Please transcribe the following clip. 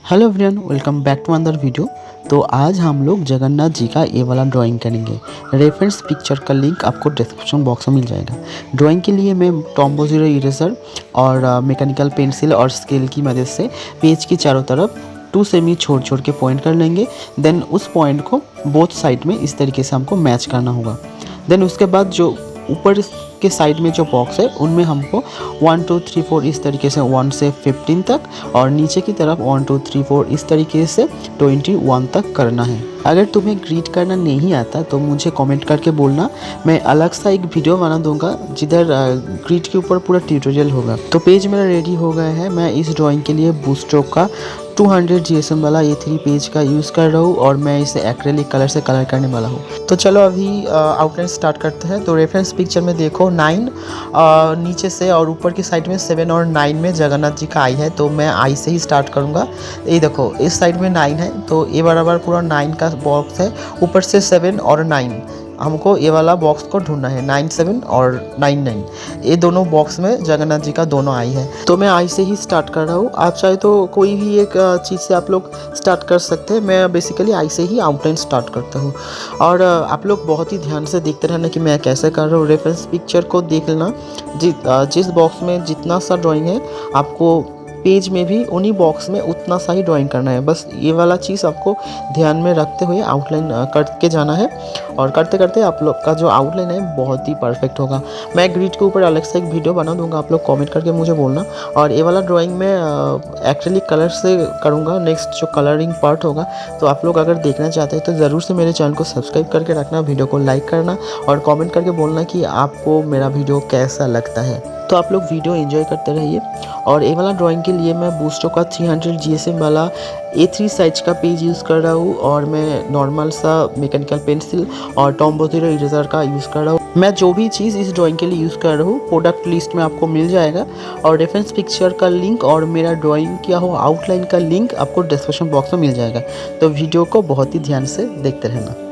Hello everyone, welcome back to another video. तो आज हम लोग जगन्नाथ जी का ये वाला ड्राइंग करेंगे। रेफरेंस पिक्चर का लिंक आपको डिस्क्रिप्शन बॉक्स में मिल जाएगा। ड्राइंग के लिए मैं टॉम्बो जीरो इरेजर और मैकेनिकल पेंसिल और स्केल की मदद से पेज की चारों तरफ 2 सेमी छोड़ छोड़ के पॉइंट कर लेंगे। देन उस पॉइंट को बोथ साइड में इस तरीके से हमको मैच करना होगा। देन उसके बाद जो ऊपर के साइड में जो बॉक्स है उनमें हमको 1 2 3 4 इस तरीके से 1 से 15 तक और नीचे की तरफ 1 2 3 4 इस तरीके से 21 तक करना है। अगर तुम्हें ग्रीड करना नहीं आता तो मुझे कमेंट करके बोलना, मैं अलग सा एक वीडियो बना दूंगा जिधर ग्रीड के ऊपर पूरा ट्यूटोरियल होगा। तो पेज मेरा रेडी हो गया है। मैं इस ड्राइंग के लिए ब्रूस्ट्रो का 200 GSM वाला A3 पेज का यूज़ कर रहा हूँ और मैं इसे एक्रेलिक कलर से कलर करने वाला हूँ। तो चलो अभी आउटलाइन स्टार्ट करते हैं। तो रेफरेंस पिक्चर में देखो 9 नीचे से और ऊपर की साइड में 7 और 9 में जगन्नाथ जी का आई है, तो मैं आई से ही स्टार्ट करूँगा। ये देखो इस साइड में 9 है तो ये बराबर पूरा 9 का बॉक्स है। ऊपर से 7 और 9 हमको ये वाला बॉक्स को ढूंढना है। 9 7 और 9 9 ये दोनों बॉक्स में जगन्नाथ जी का दोनों आई है। तो मैं आई से ही स्टार्ट कर रहा हूँ। आप चाहे तो कोई भी एक चीज़ से आप लोग स्टार्ट कर सकते हैं। मैं बेसिकली आई से ही आउटलाइन स्टार्ट करता हूँ और आप लोग बहुत ही ध्यान से देखते रहना कि मैं कैसे कर रहा हूँ। रेफरेंस पिक्चर को देख लेना। जिस बॉक्स में जितना सा ड्राइंग है आपको पेज में भी उन्हीं बॉक्स में उतना सा ही ड्राइंग करना है। बस ये वाला चीज़ आपको ध्यान में रखते हुए आउटलाइन करके जाना है और करते करते आप लोग का जो आउटलाइन है बहुत ही परफेक्ट होगा। मैं ग्रिड के ऊपर अलग से एक वीडियो बना दूंगा, आप लोग कमेंट करके मुझे बोलना। और ये वाला ड्राइंग में एक्रेलिक कलर से करूँगा। नेक्स्ट जो कलरिंग पार्ट होगा, तो आप लोग अगर देखना चाहते हैं तो ज़रूर से मेरे चैनल को सब्सक्राइब करके रखना, वीडियो को लाइक करना और कॉमेंट करके बोलना कि आपको मेरा वीडियो कैसा लगता है। तो आप लोग वीडियो एंजॉय करते रहिए। और ये वाला ड्राइंग के लिए मैं ब्रूस्ट्रो का 300 GSM वाला A3 साइज का पेज यूज़ कर रहा हूँ और मैं नॉर्मल सा मैकेनिकल पेंसिल और टॉम्बो जीरो इरेजर का यूज़ कर रहा हूँ। मैं जो भी चीज़ इस ड्राइंग के लिए यूज़ कर रहा हूँ प्रोडक्ट लिस्ट में आपको मिल जाएगा और रेफरेंस पिक्चर का लिंक और मेरा ड्राइंग किया हो आउटलाइन का लिंक आपको डिस्क्रिप्शन बॉक्स में मिल जाएगा। तो वीडियो को बहुत ही ध्यान से देखते रहना।